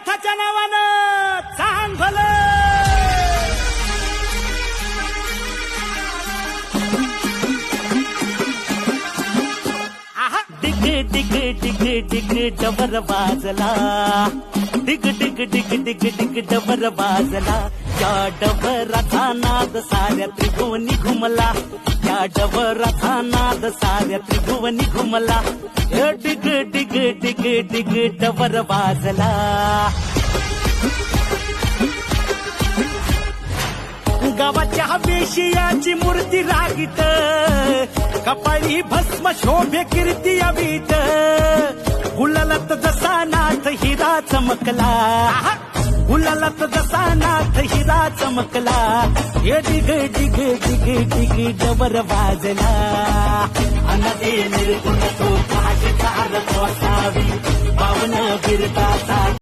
नाथाच्या नावानं चांगलं. डिग डिग डिग डिग डबर वाजला, डिग डिग डिग डिग डिग डबर वाजला. या डबराचा नाद साऱ्या त्रिभुवनी घुमला, या डबराचा नाद साऱ्या त्रिभुवनी घुमला. डिग डिग डिग डिग डबर वाजला. गावाच्या वेशियाची मूर्ती रागीत, कपाळी भस्म शोभे कीर्ती अवीट. गुलालात जसा नाथ हिरा चमकला, गुलालात जसा नाथ हिरा चमकला. हे डिग डिग डिग डिग डबर वाजला. अनदे निर्गुण तो काजकार असावी, पावन बिरताचा